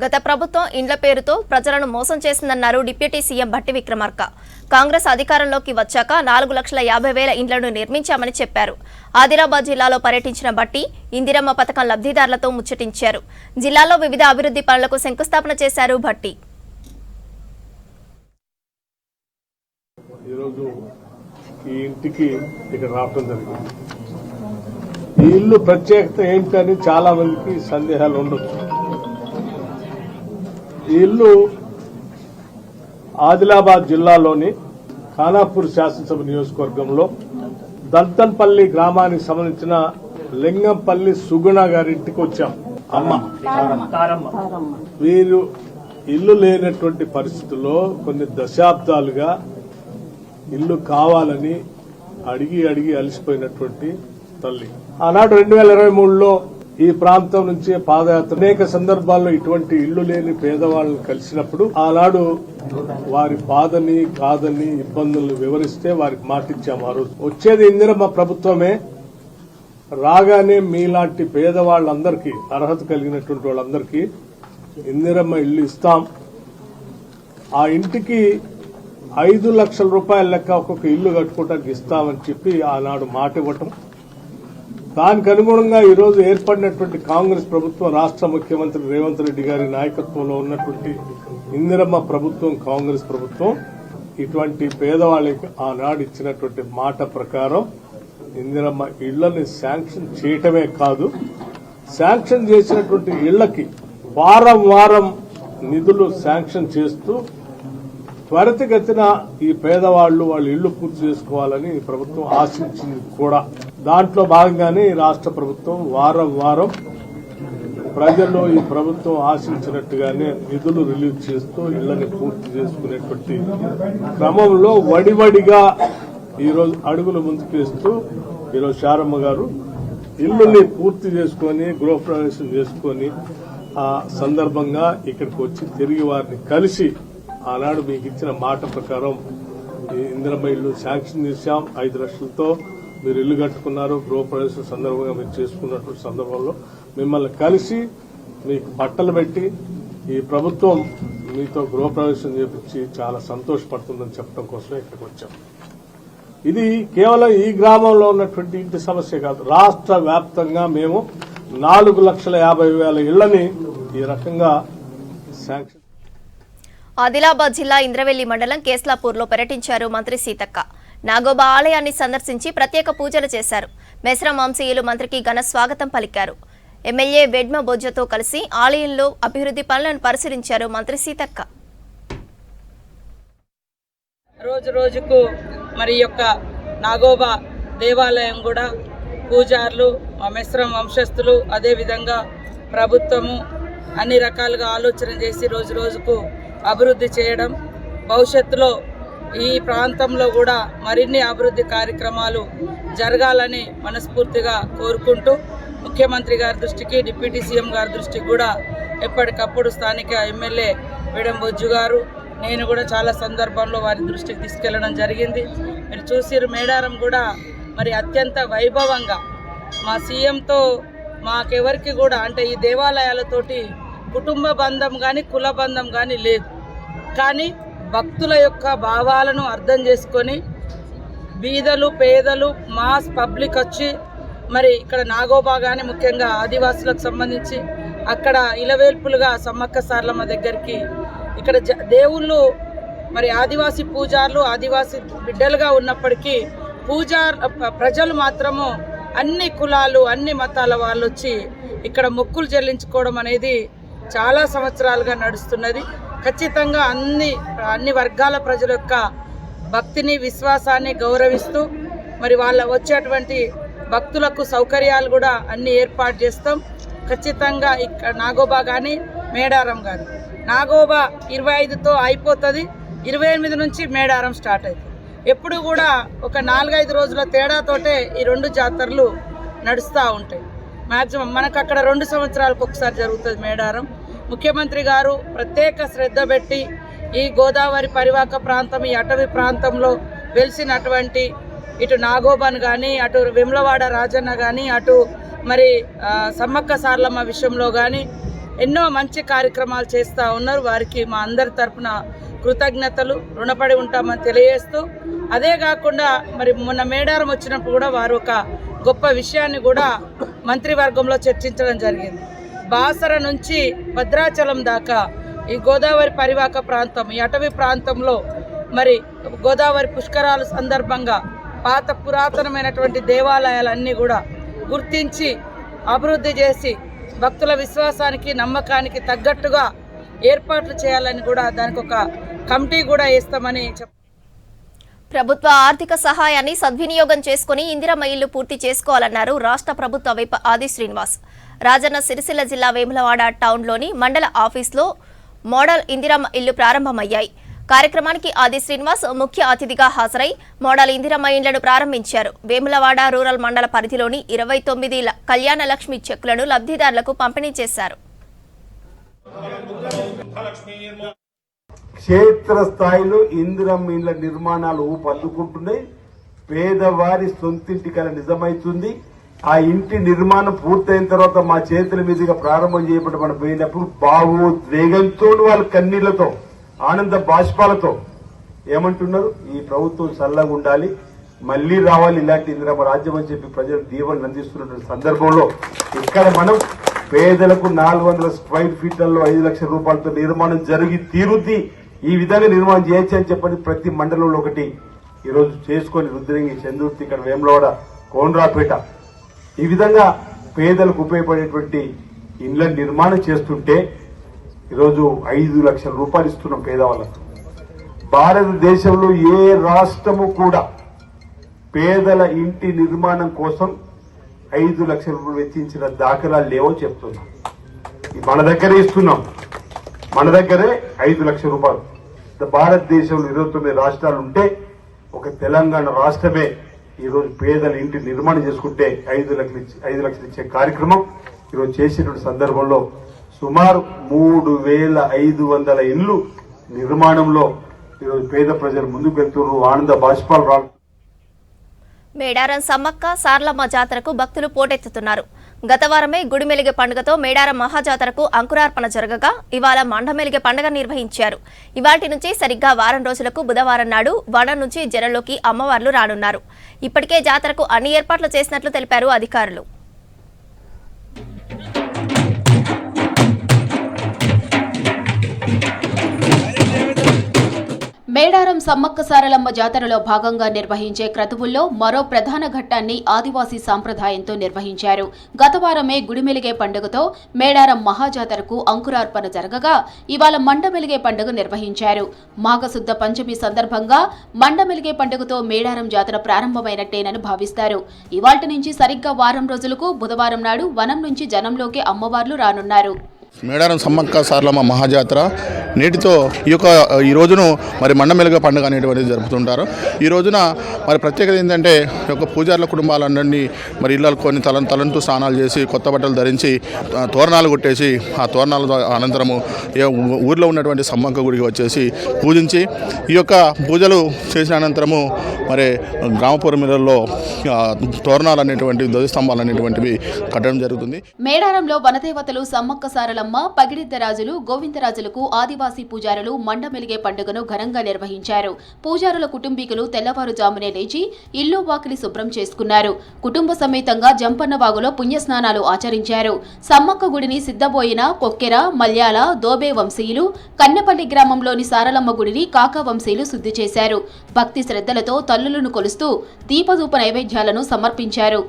గత ప్రభుత్వం ఇండ్ల పేరుతో ప్రజలను మోసం చేసిందన్నారు డిప్యూటీ సీఎం భట్టి విక్రమార్క. కాంగ్రెస్ అధికారంలోకి వచ్చాక 4,50,000 ఇండ్లను నిర్మించామని చెప్పారు. ఆదిలాబాద్ జిల్లాలో పర్యటించిన భట్టి ఇందిరమ్మ పథకం లబ్ధిదారులతో ముచ్చటించారు. జిల్లాలో వివిధ అభివృద్ధి పనులకు శంకుస్థాపన చేశారు భట్టి. ఈ ఇంటికి ఇక్కడ రావడం జరిగింది. ఈ ఇల్లు ప్రత్యేకత ఏంటని చాలా మందికి సందేహాలు ఉండొచ్చు. ఈ ఇల్లు ఆదిలాబాద్ జిల్లాలోని ఖానాపూర్ శాసనసభ నియోజకవర్గంలో దంతన్పల్లి గ్రామానికి సంబంధించిన లింగంపల్లి సుగుణ గారింటికి వచ్చాం. వీరు ఇల్లు లేనటువంటి పరిస్థితుల్లో కొన్ని దశాబ్దాలుగా ఇల్లు కావాలని అడిగి అలసిపోయినటువంటి తల్లి. ఆనాడు 2023లో ఈ ప్రాంతం నుంచి పాదయాత్ర అనేక సందర్భాల్లో ఇటువంటి ఇల్లు లేని పేదవాళ్ళని కలిసినప్పుడు ఆనాడు వారి బాధని కాదని ఇబ్బందులను వివరిస్తే వారికి మాటిచ్చాము. ఆ రోజు వచ్చేది ఇందిరమ్మ ప్రభుత్వమే, రాగానే మీలాంటి పేదవాళ్ళందరికీ అర్హత కలిగినటువంటి వాళ్ళందరికీ ఇందిరమ్మ ఇల్లు ఇస్తాం, ఆ ఇంటికి 5 లక్షల రూపాయల లెక్క ఒక్కొక్క ఇల్లు కట్టుకోవడానికి ఇస్తామని చెప్పి ఆనాడు మాట ఇవ్వటం. దానికి అనుగుణంగా ఈరోజు ఏర్పడినటువంటి కాంగ్రెస్ ప్రభుత్వం, రాష్ట్ర ముఖ్యమంత్రి రేవంత్ రెడ్డి గారి నాయకత్వంలో ఉన్నటువంటి ఇందిరమ్మ ప్రభుత్వం, కాంగ్రెస్ ప్రభుత్వం ఇటువంటి పేదవాళ్ళకి ఆనాడు ఇచ్చినటువంటి మాట ప్రకారం ఇందిరమ్మ ఇళ్లని శాంక్షన్ చేయటమే కాదు, శాంక్షన్ చేసినటువంటి ఇళ్లకి వారం నిధులు శాంక్షన్ చేస్తూ త్వరితగతిన ఈ పేదవాళ్లు వాళ్ళ ఇళ్లు పూర్తి చేసుకోవాలని ప్రభుత్వం ఆశించింది కూడా. దాంట్లో భాగంగానే రాష్ట్ర ప్రభుత్వం వారం ప్రజలు ఈ ప్రభుత్వం ఆశించినట్టుగానే నిధులు రిలీజ్ చేస్తూ ఇళ్లని పూర్తి చేసుకునేటువంటి క్రమంలో వడివడిగా ఈరోజు అడుగులు ముందుకేస్తూ ఈరోజు శారమ్మ గారు ఇళ్లని పూర్తి చేసుకుని గృహప్రవేశం చేసుకుని ఆ సందర్భంగా ఇక్కడికి వచ్చి తిరిగి వారిని కలిసి ఆనాడు మీకు ఇచ్చిన మాట ప్రకారం ఇందిరమ్మ ఇల్లు శాంక్షన్ చేశాం. 5 లక్షలతో మీరు ఇల్లు కట్టుకున్నారు. గృహప్రవేశం సందర్భంగా మీరు చేసుకున్నటువంటి సందర్భంలో మిమ్మల్ని కలిసి మీకు బట్టలు పెట్టి ఈ ప్రభుత్వం మీతో గృహప్రవేశం చేపించి చాలా సంతోషపడుతుందని చెప్పడం కోసమే ఇక్కడికి వచ్చాం. ఇది కేవలం ఈ గ్రామంలో ఉన్నటువంటి ఇంటి సమస్య కాదు, రాష్ట్ర వ్యాప్తంగా మేము 4,50,000 ఇళ్లని ఈ రకంగా శాంక్షన్. ఆదిలాబాద్ జిల్లా ఇంద్రవెల్లి మండలం కేస్లాపూర్లో పర్యటించారు మంత్రి సీతక్క. నాగోబా ఆలయాన్ని సందర్శించి ప్రత్యేక పూజలు చేశారు. మెస్రం వంశీయులు మంత్రికి ఘన స్వాగతం పలికారు. ఎమ్మెల్యే వెడ్మ బొజ్జతో కలిసి ఆలయంలో అభివృద్ధి పనులను పరిశీలించారు మంత్రి సీతక్క. రోజుకు మరి యొక్క నాగోబా దేవాలయం కూడా పూజారులు, మెస్రం వంశస్థులు, అదేవిధంగా ప్రభుత్వము అన్ని రకాలుగా ఆలోచన చేసి రోజుకు అభివృద్ధి చేయడం, భవిష్యత్తులో ఈ ప్రాంతంలో కూడా మరిన్ని అభివృద్ధి కార్యక్రమాలు జరగాలని మనస్ఫూర్తిగా కోరుకుంటూ ముఖ్యమంత్రి గారి దృష్టికి, డిప్యూటీ సీఎం గారి దృష్టికి కూడా ఎప్పటికప్పుడు స్థానిక ఎమ్మెల్యే వేడం బొజ్జు గారు, నేను కూడా చాలా సందర్భంలో వారి దృష్టికి తీసుకెళ్లడం జరిగింది. మీరు చూసిరు, మేడారం కూడా మరి అత్యంత వైభవంగా మా సీఎంతో మాకెవరికి కూడా అంటే ఈ దేవాలయాలతోటి కుటుంబ బంధం కానీ కుల బంధం కానీ లేదు. కానీ భక్తుల యొక్క భావాలను అర్థం చేసుకొని బీదలు పేదలు మాస్ పబ్లిక్ వచ్చి మరి ఇక్కడ నాగోబా కానీ ముఖ్యంగా ఆదివాసులకు సంబంధించి అక్కడ ఇలవేల్పులుగా సమ్మక్క సార్లమ్మ దగ్గరికి ఇక్కడ దేవుళ్ళు మరి ఆదివాసీ పూజారులు, ఆదివాసీ బిడ్డలుగా ఉన్నప్పటికీ ప్రజలు మాత్రము అన్ని కులాలు అన్ని మతాల వాళ్ళు వచ్చి ఇక్కడ మొక్కులు చెల్లించుకోవడం అనేది చాలా సంవత్సరాలుగా నడుస్తున్నది. ఖచ్చితంగా అన్ని వర్గాల ప్రజల యొక్క భక్తిని, విశ్వాసాన్ని గౌరవిస్తూ మరి వాళ్ళ వచ్చేటువంటి భక్తులకు సౌకర్యాలు కూడా అన్ని ఏర్పాటు చేస్తాం. ఖచ్చితంగా ఇక్కడ నాగోబా కానీ మేడారం కానీ నాగోబా 25తో అయిపోతుంది, 28 నుంచి మేడారం స్టార్ట్ అవుతుంది. ఎప్పుడు కూడా ఒక 4-5 రోజుల తేడాతోటే ఈ 2 జాతరలు నడుస్తూ ఉంటాయి. మ్యాక్సిమం మనకు అక్కడ 2 సంవత్సరాలకు ఒకసారి జరుగుతుంది మేడారం. ముఖ్యమంత్రి గారు ప్రత్యేక శ్రద్ధ పెట్టి ఈ గోదావరి పరివాహక ప్రాంతం, ఈ అటవీ ప్రాంతంలో వెలిసినటువంటి ఇటు నాగోబాను కానీ, అటు వేములవాడ రాజన్న కానీ, అటు మరి సమ్మక్క సార్లమ్మ విషయంలో కానీ ఎన్నో మంచి కార్యక్రమాలు చేస్తూ ఉన్నారు. వారికి మా అందరి తరపున కృతజ్ఞతలు, రుణపడి ఉంటామని తెలియజేస్తూ, అదే కాకుండా మరి మొన్న మేడారం వచ్చినప్పుడు కూడా వారు ఒక గొప్ప విషయాన్ని కూడా మంత్రివర్గంలో చర్చించడం జరిగింది. బాసర నుంచి భద్రాచలం దాకా ఈ గోదావరి పరివాహక ప్రాంతం, ఈ అటవీ ప్రాంతంలో మరి గోదావరి పుష్కరాల సందర్భంగా పాత పురాతనమైనటువంటి దేవాలయాలన్నీ కూడా గుర్తించి అభివృద్ధి చేసి భక్తుల విశ్వాసానికి నమ్మకానికి తగ్గట్టుగా ఏర్పాట్లు చేయాలని కూడా దానికి ఒక కమిటీ కూడా వేస్తామని ప్రభుత్వ ఆర్థిక సహాయాన్ని సద్వినియోగం చేసుకుని ఇందిరమ్మ ఇల్లు పూర్తి చేసుకోవాలన్నారు రాష్ట్ర ప్రభుత్వ విప్ ఆది శ్రీనివాస్. రాజన్న సిరిసిల్ల జిల్లా వేములవాడ టౌన్లోని మండల ఆఫీస్లో మోడల్ ఇందిరమ్మ ఇల్లు ప్రారంభమయ్యాయి. కార్యక్రమానికి ఆది శ్రీనివాస్ ముఖ్య అతిథిగా హాజరై మోడల్ ఇందిరమ్మ ఇండ్లను ప్రారంభించారు. వేములవాడ రూరల్ మండల పరిధిలోని 29 కళ్యాణ లక్ష్మి చెక్కులను లబ్ధిదారులకు పంపిణీ చేశారు. క్షేత్రస్థాయిలో ఇందిరమ్మ ఇండ్ల నిర్మాణాలు ఊపందుకుంటున్నాయి. పేదవారి సొంతింటి కల నిజమైతుంది. ఆ ఇంటి నిర్మాణం పూర్తయిన తర్వాత మా చేతుల మీదుగా ప్రారంభం చేయబడి మనం పోయినప్పుడు భావోద్వేగంతో వాళ్ళ కన్నీళ్లతో ఆనంద బాష్పాలతో ఏమంటున్నారు, ఈ ప్రభుత్వం చల్లగా ఉండాలి, మళ్లీ రావాలి ఇలాంటి ఇందిరమ్మ రాజ్యం అని చెప్పి ప్రజలు దీవెనలు అందిస్తున్నటువంటి సందర్భంలో ఇక్కడ మనం పేదలకు 400 స్క్వేర్ ఫీట్లలో 5 లక్షల రూపాయలతో నిర్మాణం జరిగి తీరుద్ది, ఈ విధంగా నిర్మాణం చేయొచ్చు అని చెప్పని ప్రతి మండలంలో ఒకటి ఈరోజు చేసుకొని రుద్రంగి, చందుర్తి, ఇక్కడ వేములవాడ, కోనరాపేట ఈ విధంగా పేదలకు ఉపయోగపడేటువంటి ఇండ్ల నిర్మాణం చేస్తుంటే ఈరోజు 5 లక్షల రూపాయలు ఇస్తున్నాం పేదవాళ్ళకు. భారతదేశంలో ఏ రాష్ట్రము కూడా పేదల ఇంటి నిర్మాణం కోసం 5 లక్షల రూపాయలు వెచ్చించిన దాఖలాలు లేవో చెప్తున్నాం. మన దగ్గరే ఇస్తున్నాం, మన దగ్గరే 5 లక్షల రూపాయలు. భారతదేశంలో 29 రాష్ట్రాలు ఉంటే ఒక తెలంగాణ రాష్ట్రమే ఈరోజు పేదల ఇంటి నిర్మాణం చేసుకుంటే 5 లక్షలు ఇచ్చే కార్యక్రమం ఈరోజు చేసేటువంటి సందర్భంలో సుమారు 3500 ఇండ్లు నిర్మాణంలో ఈరోజు పేద ప్రజలు ముందుకు వెళ్తున్నారు. ఆనంద బాష్పాలు రావు. మేడారం సమ్మక్క సార్లమ్మ జాతరకు భక్తులు పోటెత్తుతున్నారు. గత వారమే గుడిమెలిగే పండుగతో మేడారం మహాజాతరకు అంకురార్పణ జరగగా ఇవాళ మండమెలిగే పండుగ నిర్వహించారు. ఇవాటి నుంచి సరిగ్గా వారం రోజులకు బుధవారం నాడు వనం నుంచి జనంలోకి అమ్మవార్లు రానున్నారు. ఇప్పటికే జాతరకు అన్ని ఏర్పాట్లు చేసినట్లు తెలిపారు అధికారులు. మేడారం సమ్మక్క సారలమ్మ జాతరలో భాగంగా నిర్వహించే క్రతువుల్లో మరో ప్రధాన ఘట్టాన్ని ఆదివాసీ సాంప్రదాయంతో నిర్వహించారు. గత వారమే గుడిమెలిగే పండుగతో మేడారం మహాజాతరకు అంకురార్పణ జరగగా ఇవాళ మండమెలిగే పండుగ నిర్వహించారు. మాఘశుద్ధ పంచమి సందర్భంగా మండమెలిగే పండుగతో మేడారం జాతర ప్రారంభమైనట్టేనని భావిస్తారు. ఇవాల్టి నుంచి సరిగ్గా వారం రోజులకు బుధవారం నాడు వనం నుంచి జనంలోకి అమ్మవార్లు రానున్నారు. మేడారం సమ్మక్క సారలమ్మ మహాజాతర నేటితో ఈ రోజును మరి మండమెలుగ పండుగ అనేటువంటిది జరుపుతుంటారు. ఈ రోజున మరి ప్రత్యేకత ఏంటంటే పూజారుల కుటుంబాలన్నీ మరి ఇళ్ళకు కొన్ని తలంటూ స్నానాలు చేసి కొత్త బట్టలు ధరించి తోరణాలు కొట్టేసి ఆ తోరణాల అనంతరము ఊర్లో ఉన్నటువంటి సమ్మక్క గుడికి వచ్చేసి పూజించి ఈ యొక్క పూజలు చేసిన అనంతరము మరి గ్రామపురమిలలో తోరణాలు అనేటువంటి ధ్వజస్తంభాలు అనేటువంటివి కట్టడం జరుగుతుంది. మేడారంలో వనదేవతలు సమ్మక్క సారలమ్మ, పగిడిద్దరాజులు, గోవిందరాజులకు ఆదివాసీ పూజారులు మండమెలిగే పండుగను ఘనంగా నిర్వహించారు. పూజారుల కుటుంబీకులు తెల్లవారుజామునే లేచి ఇల్లు వాకిలి శుభ్రం చేసుకున్నారు. కుటుంబ సమేతంగా జంపన్నవాగులో పుణ్యస్నానాలు ఆచరించారు. సమ్మక్క గుడిని సిద్ధబోయిన కొక్కెర, మల్యాల, దోబే వంశీయులు, కన్నెపల్లి గ్రామంలోని సారలమ్మ గుడిని కాకా వంశీయులు శుద్ధి చేశారు. భక్తి శ్రద్ధలతో తల్లులను కొలుస్తూ దీపధూప నైవేద్యాలను సమర్పించారు.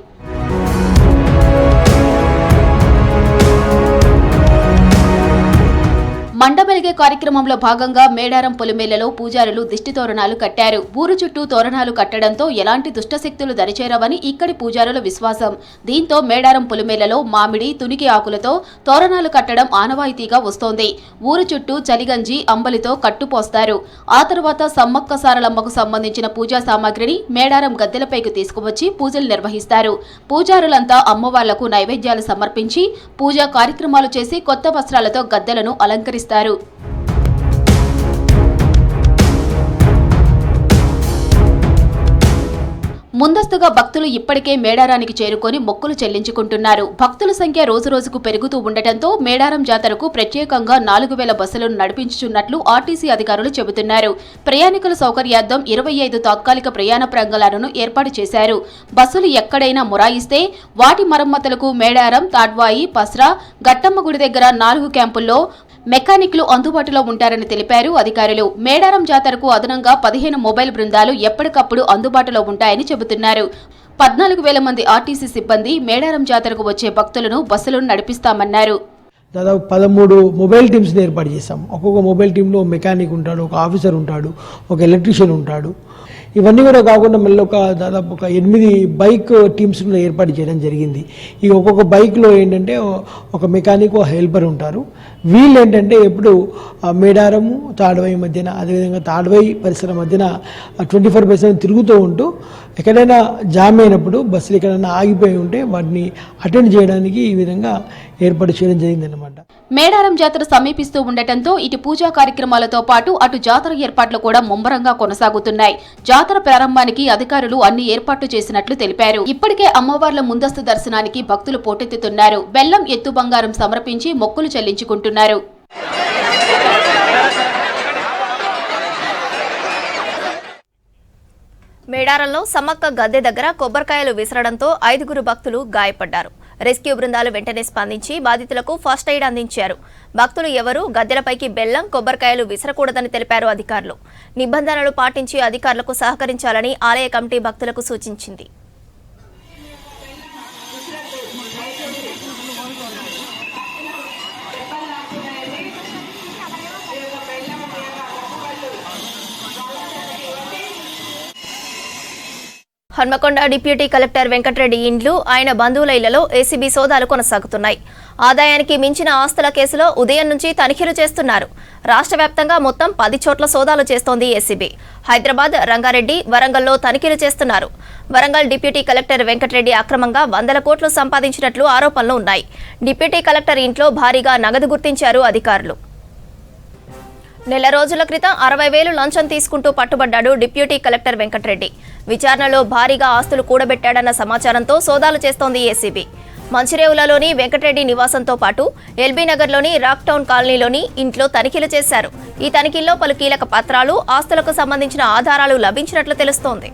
మండమెలిగే కార్యక్రమంలో భాగంగా మేడారం పొలిమేలలో పూజారులు దిష్టి తోరణాలు కట్టారు. ఊరు చుట్టూ తోరణాలు కట్టడంతో ఎలాంటి దుష్టశక్తులు దరిచేరవని ఇక్కడి పూజారుల విశ్వాసం. దీంతో మేడారం పొలిమేలలో మామిడి, తునికి ఆకులతో తోరణాలు కట్టడం ఆనవాయితీగా వస్తోంది. ఊరు చుట్టూ చలిగంజి, అంబలితో కట్టుపోస్తారు. ఆ తరువాత సమ్మక్క సారలమ్మకు సంబంధించిన పూజా సామాగ్రిని మేడారం గద్దెలపైకి తీసుకువచ్చి పూజలు నిర్వహిస్తారు. పూజారులంతా అమ్మవార్లకు నైవేద్యాలు సమర్పించి పూజా కార్యక్రమాలు చేసి కొత్త వస్త్రాలతో గద్దెలను అలంకరిస్తారు. ముందస్తుగా భక్తులు ఇప్పటికే మేడారానికి చేరుకొని మొక్కులు చెల్లించుకుంటున్నారు. భక్తుల సంఖ్య రోజురోజుకు పెరుగుతూ ఉండటంతో మేడారం జాతరకు ప్రత్యేకంగా 4000 బస్సులను నడిపించుచున్నట్లు ఆర్టీసీ అధికారులు చెబుతున్నారు. ప్రయాణికుల సౌకర్యార్థం 25 తాత్కాలిక ప్రయాణ ప్రాంగణాలను ఏర్పాటు చేశారు. బస్సులు ఎక్కడైనా మొరాయిస్తే వాటి మరమ్మతులకు మేడారం, తాడ్వాయి, పస్రా, గట్టమ్మ గుడి దగ్గర 4 క్యాంపుల్లో మెకానిక్లు అందుబాటులో ఉంటారని తెలిపారు అధికారులు. మేడారం జాతరకు అదనంగా 15 మొబైల్ బృందాలు ఎప్పటికప్పుడు అందుబాటులో ఉంటాయని చెబుతున్నారు. 14,000 మంది ఆర్టీసీ సిబ్బంది మేడారం జాతరకు వచ్చే భక్తులను బస్సులను నడిపిస్తామన్నారు. దాదాపు 13 మొబైల్ టీమ్స్ని ఏర్పాటు చేశాం. ఒక్కొక్క మొబైల్ టీంలో మెకానిక్ ఉంటాడు, ఒక ఆఫీసర్ ఉంటాడు, ఒక ఎలక్ట్రీషియన్ ఉంటాడు. ఇవన్నీ కూడా కాకుండా మళ్ళీ దాదాపు 8 బైక్ టీమ్స్ కూడా ఏర్పాటు చేయడం జరిగింది. ఈ ఒక్కొక్క బైక్లో ఏంటంటే ఒక మెకానిక్, ఒక హెల్పర్ ఉంటారు. వీళ్ళు ఏంటంటే ఎప్పుడు మేడారము, తాడ్వాయి మధ్యన, అదేవిధంగా తాడ్వాయి పరిసర మధ్యన 24/7 తిరుగుతూ ఉంటూ ఎక్కడైనా జామ్ అయినప్పుడు బస్సులు ఎక్కడైనా ఆగిపోయి ఉంటే వాటిని అటెండ్ చేయడానికి ఈ విధంగా ఏర్పాటు చేయడం జరిగిందన్నమాట. మేడారం జాతర సమీపిస్తూ ఉండటంతో ఇటు పూజా కార్యక్రమాలతో పాటు అటు జాతర ఏర్పాట్లు కూడా ముమ్మరంగా కొనసాగుతున్నాయి. జాతర ప్రారంభానికి అధికారులు అన్ని ఏర్పాట్లు చేసినట్లు తెలిపారు. ఇప్పటికే అమ్మవార్ల ముందస్తు దర్శనానికి భక్తులు పోటెత్తుతున్నారు. బెల్లం, ఎత్తు బంగారం సమర్పించి మొక్కులు చెల్లించుకుంటున్నారు. మేడారంలో సమ్మక్క గద్దె దగ్గర కొబ్బరికాయలు విసరడంతో 5 భక్తులు గాయపడ్డారు. రెస్క్యూ బృందాలు వెంటనే స్పందించి బాధితులకు ఫస్ట్ ఎయిడ్ అందించారు. భక్తులు ఎవరూ గద్దెలపైకి బెల్లం, కొబ్బరికాయలు విసరకూడదని తెలిపారు అధికారులు. నిబంధనలు పాటించి అధికారులకు సహకరించాలని ఆలయ కమిటీ భక్తులకు సూచించింది. హన్మకొండ డిప్యూటీ కలెక్టర్ వెంకటరెడ్డి ఇండ్లు, ఆయన బంధువుల ఇళ్లలో ఏసీబీ సోదాలు కొనసాగుతున్నాయి. ఆదాయానికి మించిన ఆస్తుల కేసులో ఉదయం నుంచి తనిఖీలు చేస్తున్నారు. రాష్ట్ర వ్యాప్తంగా మొత్తం 10 చోట్ల సోదాలు చేస్తోంది ఏసీబీ. హైదరాబాద్, రంగారెడ్డి, వరంగల్లో తనిఖీలు చేస్తున్నారు. వరంగల్ డిప్యూటీ కలెక్టర్ వెంకటరెడ్డి అక్రమంగా 100 కోట్లు సంపాదించినట్లు ఆరోపణలు ఉన్నాయి. డిప్యూటీ కలెక్టర్ ఇంట్లో భారీగా నగదు గుర్తించారు అధికారులు. నెల రోజుల క్రితం 60,000 లంచం తీసుకుంటూ పట్టుబడ్డాడు డిప్యూటీ కలెక్టర్ వెంకటరెడ్డి. విచారణలో భారీగా ఆస్తులు కూడబెట్టాడన్న సమాచారంతో సోదాలు చేస్తోంది ఏసీబీ. మంచిరేవులలోని వెంకటరెడ్డి నివాసంతో పాటు ఎల్బీ నగర్లోని రాక్ టౌన్ కాలనీలోని ఇంట్లో తనిఖీలు చేశారు. ఈ తనిఖీల్లో పలు కీలక పత్రాలు, ఆస్తులకు సంబంధించిన ఆధారాలు లభించినట్లు తెలుస్తోంది.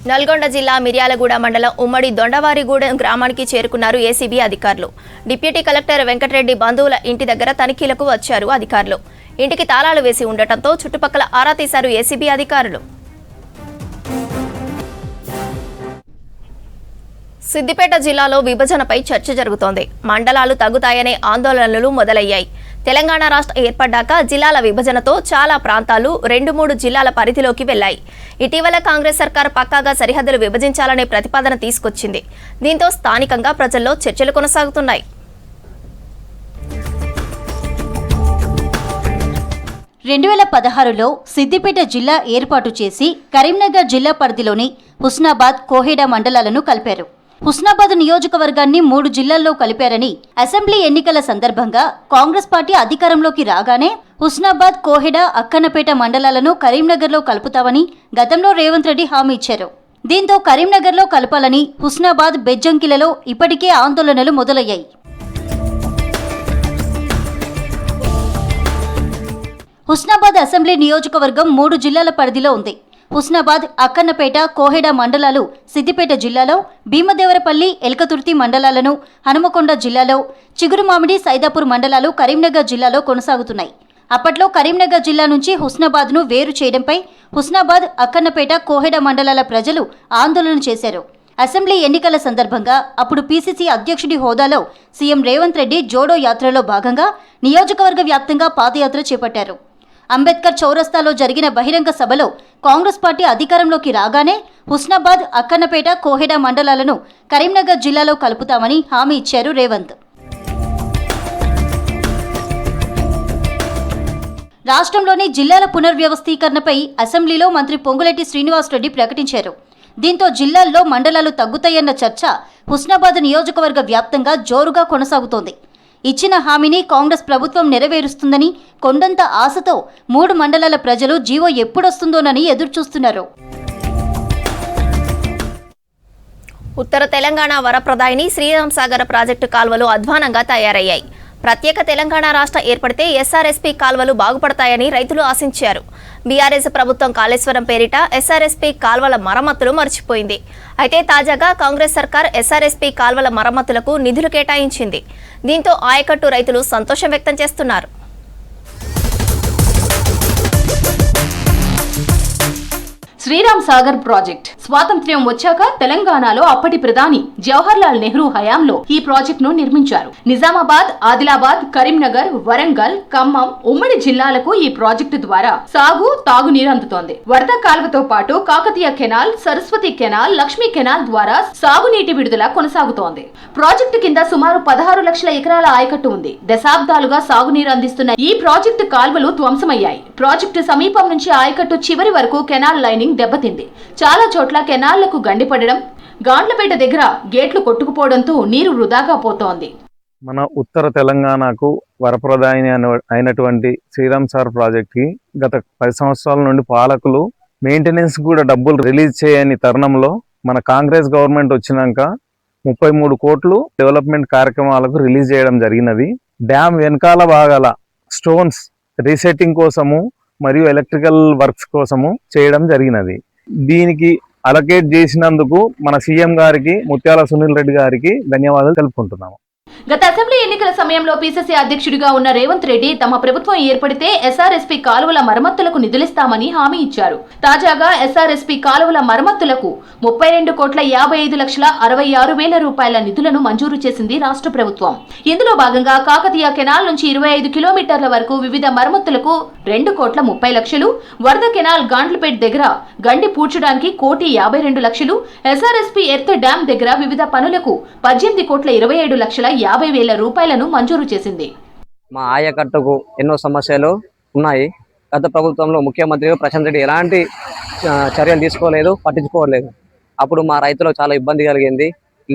నల్గొండ జిల్లా మిర్యాలగూడ మండలం ఉమ్మడి దొండవారిగూడెం గ్రామానికి చేరుకున్నారు ఏసీబీ అధికారులు. డిప్యూటీ కలెక్టర్ వెంకటరెడ్డి బంధువుల ఇంటి దగ్గర తనిఖీలకు వచ్చారు అధికారులు. ఇంటికి తాళాలు వేసి ఉండటంతో చుట్టుపక్కల ఆరా తీశారు ఏసీబీ అధికారులు. సిద్దిపేట జిల్లాలో విభజనపై చర్చ జరుగుతోంది. మండలాలు తగ్గుతాయనే ఆందోళనలు మొదలయ్యాయి. తెలంగాణ రాష్ట్రం ఏర్పడ్డాక జిల్లాల విభజనతో చాలా ప్రాంతాలు 2-3 జిల్లాల పరిధిలోకి వెళ్లాయి. ఇటీవల కాంగ్రెస్ సర్కార్ పక్కాగా సరిహద్దులు విభజించాలనే ప్రతిపాదన తీసుకొచ్చింది. దీంతో స్థానికంగా ప్రజల్లో చర్చలు కొనసాగుతున్నాయి. 2016లో సిద్దిపేట జిల్లా ఏర్పాటు చేసి కరీంనగర్ జిల్లా పరిధిలోని హుస్నాబాద్, కోహెడా మండలాలను కలిపారు. హుస్నాబాద్ నియోజకవర్గాన్ని 3 జిల్లాల్లో కలిపారని అసెంబ్లీ ఎన్నికల సందర్భంగా కాంగ్రెస్ పార్టీ అధికారంలోకి రాగానే హుస్నాబాద్, కోహెడా, అక్కన్నపేట మండలాలను కరీంనగర్లో కలుపుతామని గతంలో రేవంత్ రెడ్డి హామీ ఇచ్చారు. దీంతో కరీంనగర్లో కలపాలని హుస్నాబాద్, బెజ్జంకిలలో ఇప్పటికే ఆందోళనలు మొదలయ్యాయి. హుస్నాబాద్ అసెంబ్లీ నియోజకవర్గం 3 జిల్లాల పరిధిలో ఉంది. హుస్నాబాద్, అక్కన్నపేట, కోహెడా మండలాలు సిద్దిపేట జిల్లాలో, భీమదేవరపల్లి, ఎల్కతుర్తి మండలాలను హనుమకొండ జిల్లాలో, చిగురుమామిడి, సైదాపూర్ మండలాలు కరీంనగర్ జిల్లాలో కొనసాగుతున్నాయి. అప్పట్లో కరీంనగర్ జిల్లా నుంచి హుస్నాబాద్ను వేరు చేయడంపై హుస్నాబాద్, అక్కన్నపేట, కోహెడా మండలాల ప్రజలు ఆందోళన చేశారు. అసెంబ్లీ ఎన్నికల సందర్భంగా అప్పుడు పీసీసీ అధ్యక్షుడి హోదాలో సీఎం రేవంత్ రెడ్డి జోడో యాత్రలో భాగంగా నియోజకవర్గ వ్యాప్తంగా పాదయాత్ర చేపట్టారు. అంబేద్కర్ చౌరస్తాలో జరిగిన బహిరంగ సభలో కాంగ్రెస్ పార్టీ అధికారంలోకి రాగానే హుస్నాబాద్, అక్కన్నపేట, కోహెడా మండలాలను కరీంనగర్ జిల్లాలో కలుపుతామని హామీ ఇచ్చారు రేవంత్. రాష్ట్రంలోని జిల్లాల పునర్వ్యవస్థీకరణపై అసెంబ్లీలో మంత్రి పొంగులేటి శ్రీనివాసరెడ్డి ప్రకటించారు. దీంతో జిల్లాల్లో మండలాలు తగ్గుతాయన్న చర్చ హుస్నాబాద్ నియోజకవర్గ వ్యాప్తంగా జోరుగా కొనసాగుతోంది. ఇచ్చిన హామీని కాంగ్రెస్ ప్రభుత్వం నెరవేరుస్తుందని కొండంత ఆశతో 3 మండలాల ప్రజలు జీవో ఎప్పుడొస్తుందోనని ఎదురుచూస్తున్నారు. ఉత్తర తెలంగాణ వరప్రదాయిని శ్రీరామ్ సాగర్ ప్రాజెక్టు కాల్వలు అధ్వానంగా తయారయ్యాయి. ప్రత్యేక తెలంగాణ రాష్ట్రం ఏర్పడితే ఎస్ఆర్ఎస్పీ కాల్వలు బాగుపడతాయని రైతులు ఆశించారు. బీఆర్ఎస్ ప్రభుత్వం కాళేశ్వరం పేరిట ఎస్ఆర్ఎస్పీ కాల్వల మరమ్మతులు మర్చిపోయింది. అయితే తాజాగా కాంగ్రెస్ సర్కార్ ఎస్ఆర్ఎస్పీ కాల్వల మరమ్మతులకు నిధులు కేటాయించింది. దీంతో ఆయకట్టు రైతులు సంతోషం వ్యక్తం చేస్తున్నారు. శ్రీరామ్ సాగర్ ప్రాజెక్ట్ స్వాతంత్ర్యం వచ్చాక తెలంగాణలో అప్పటి ప్రధాని జవహర్ లాల్ నెహ్రూ హయాంలో ఈ ప్రాజెక్ట్ ను నిర్మించారు. నిజామాబాద్, ఆదిలాబాద్, కరీంనగర్, వరంగల్, ఖమ్మం ఉమ్మడి జిల్లాలకు ఈ ప్రాజెక్టు ద్వారా సాగు, తాగునీరు అందుతోంది. వరద కాలువతో పాటు Kakatiya canal, Saraswati canal, Lakshmi canal ద్వారా సాగునీటి విడుదల కొనసాగుతోంది. ప్రాజెక్టు కింద సుమారు 16 లక్షల ఎకరాల ఆయకట్టు ఉంది. దశాబ్దాలుగా సాగునీరు అందిస్తున్న ఈ ప్రాజెక్టు కాల్వలు ధ్వంసమయ్యాయి. ప్రాజెక్టు సమీపం నుంచి ఆయకట్టు చివరి వరకు కెనాల్ లైనింగ్ దెబ్బతింది. చాలా చోట్ల కెనాళ్లకు గండిపడడం, గాండ్లపేట దగ్గర గేట్లు కొట్టుకుపోవడంతో నీరు వృధాగా పోతోంది. మన ఉత్తర తెలంగాణకు వరప్రదాయిని అయినటువంటి శ్రీరామ్ సాగర్ ప్రాజెక్ట్ కి గత 10 సంవత్సరాల నుండి పాలకులు మెయింటెనెన్స్ కూడా డబ్బులు రిలీజ్ చేయని తరుణంలో మన కాంగ్రెస్ గవర్నమెంట్ వచ్చినాక 33 కోట్లు డెవలప్మెంట్ కార్యక్రమాలకు రిలీజ్ చేయడం జరిగినది. డ్యామ్ వెనకాల భాగాల స్టోన్స్ రీసెట్టింగ్ కోసము మరియు ఎలక్ట్రికల్ వర్క్స్ కోసము చేయడం జరిగినది. దీనికి అలొకేట్ చేసినందుకు మన సీఎం గారికి, ముత్యాల సునీల్ రెడ్డి గారికి ధన్యవాదాలు తెలుపుకుంటున్నాము. గత అసెంబ్లీ ఎన్నికల సమయంలో పీసీసీ అధ్యక్షుడిగా ఉన్న రేవంత్ రెడ్డి తమ ప్రభుత్వం ఏర్పడితే ఎస్ఆర్ఎస్పీ కాలువల మరమ్మతులకు నిధులిస్తామని హామీ ఇచ్చారు. తాజాగా ఎస్ఆర్ఎస్పీ కాలువల మరమ్మతులకు 32,55,66,000 రూపాయల నిధులను మంజూరు చేసింది రాష్ట్ర ప్రభుత్వం. ఇందులో భాగంగా కాకతీయ కెనాల్ నుంచి 25 కిలోమీటర్ల వరకు వివిధ మరమ్మతులకు 2,30,00,000, వరద కెనాల్ గాండ్లపేట్ దగ్గర గండి పూడ్చడానికి 1,52,00,000, ఎస్ఆర్ఎస్పీ ఎర్త్ డ్యాం దగ్గర వివిధ పనులకు 18,27,50,000 రూపాయలను మంజూరు చేసింది. మా ఆయకట్టుకు ఎన్నో సమస్యలు ఉన్నాయి. గత ప్రభుత్వంలో ముఖ్యమంత్రి ప్రశాంత్ రెడ్డి ఎలాంటి చర్యలు తీసుకోలేదు, పట్టించుకోలేదు. అప్పుడు మా రైతులకు చాలా ఇబ్బంది కలిగింది.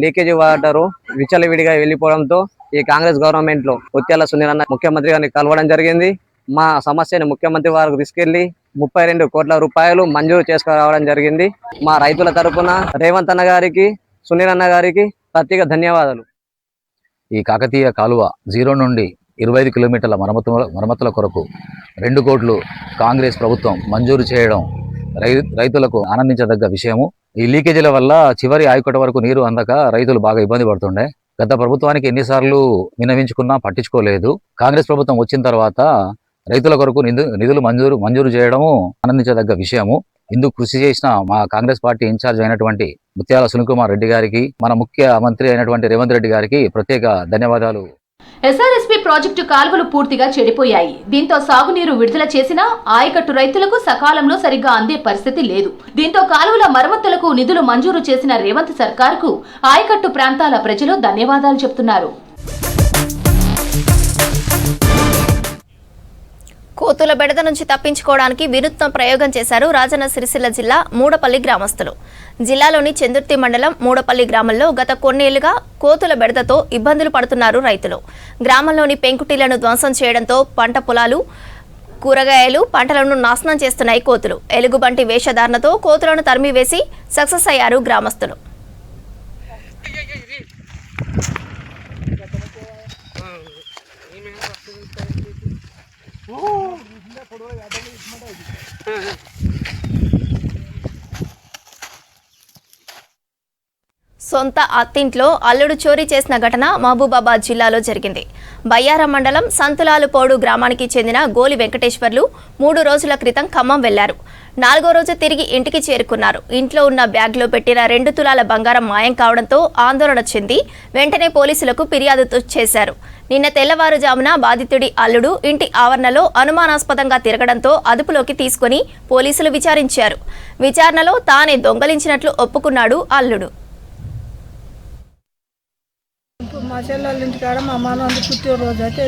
లీకేజీ వాటరు విచ్చలవిడిగా వెళ్ళిపోవడంతో ఈ కాంగ్రెస్ గవర్నమెంట్ లో ముత్యాల సునీల్ అన్న ముఖ్యమంత్రి గారిని కలవడం జరిగింది. మా సమస్యను ముఖ్యమంత్రి వారికి తీసుకెళ్లి 32 కోట్ల రూపాయలు మంజూరు చేసుకురావడం జరిగింది. మా రైతుల తరపున రేవంత్ అన్న గారికి, సునీల్ అన్న గారికి ప్రత్యేక ధన్యవాదాలు. ఈ కాకతీయ కాలువ 0 నుండి 25 కిలోమీటర్ల మరమ్మతుల కొరకు 2 కోట్లు కాంగ్రెస్ ప్రభుత్వం మంజూరు చేయడం రైతులకు ఆనందించదగ్గ విషయము. ఈ లీకేజీల వల్ల చివరి ఆయకట్టు వరకు నీరు అందక రైతులు బాగా ఇబ్బంది పడుతుండే. గత ప్రభుత్వానికి ఎన్నిసార్లు విన్నవించుకున్నా పట్టించుకోలేదు. కాంగ్రెస్ ప్రభుత్వం వచ్చిన తర్వాత రైతుల కొరకు నిధులు మంజూరు చేయడము ఆనందించదగ్గ విషయము. ఇందుకు కృషి చేసిన మా కాంగ్రెస్ పార్టీ ఇన్ఛార్జ్ అయినటువంటి ముత్యాల సునీల్ రెడ్డి గారికి, మన ముఖ్యమంత్రి అయినటువంటి రేవంత్ రెడ్డి గారికి ప్రత్యేక ధన్యవాదాలు. ఎస్ఆర్ఎస్పీ ప్రాజెక్టు కాల్వలు పూర్తిగా చెడిపోయాయి. దీంతో సాగునీరు విడుదల చేసినా ఆయకట్టు రైతులకు సకాలంలో సరిగ్గా అందే పరిస్థితి లేదు. దీంతో కాలువల మరమ్మతులకు నిధులు మంజూరు చేసిన రేవంత్ సర్కార్కు ఆయకట్టు ప్రాంతాల ప్రజలు ధన్యవాదాలు చెబుతున్నారు. కోతుల బెడద నుంచి తప్పించుకోవడానికి వినూత్న ప్రయోగం చేశారు రాజన్న సిరిసిల్ల జిల్లా మూడపల్లి గ్రామస్తులు. జిల్లాలోని చందుర్తి మండలం మూడపల్లి గ్రామంలో గత కొన్నేళ్లుగా కోతుల బెడదతో ఇబ్బందులు పడుతున్నారు రైతులు. గ్రామంలోని పెంకుటిళ్లను ధ్వంసం చేయడంతో పంట పొలాలు, కూరగాయలు, పంటలను నాశనం చేస్తున్నాయి కోతులు. ఎలుగుబంటి వేషధారణతో కోతులను తరిమివేసి సక్సెస్ అయ్యారు గ్రామస్తులు. సొంత అత్తింట్లో అల్లుడు చోరీ చేసిన ఘటన మహబూబాబాద్ జిల్లాలో జరిగింది. బయ్యారం మండలం సంతులాలుపోడు గ్రామానికి చెందిన గోలి వెంకటేశ్వర్లు 3 రోజుల క్రితం ఖమ్మం వెళ్లారు. 4వ రోజు తిరిగి ఇంటికి చేరుకున్నారు. ఇంట్లో ఉన్న బ్యాగ్లో పెట్టిన 2 తులాల బంగారం మాయం కావడంతో ఆందోళన చెంది వెంటనే పోలీసులకు ఫిర్యాదు చేశారు. నిన్న తెల్లవారుజామున బాధితుడి అల్లుడు ఇంటి ఆవరణలో అనుమానాస్పదంగా తిరగడంతో అదుపులోకి తీసుకుని పోలీసులు విచారించారు. విచారణలో తానే దొంగలించినట్లు ఒప్పుకున్నాడు అల్లుడు. మా చెల్లెళ్ళ ఇంటికాడ మా మనవడు పుట్టిన రోజు అయితే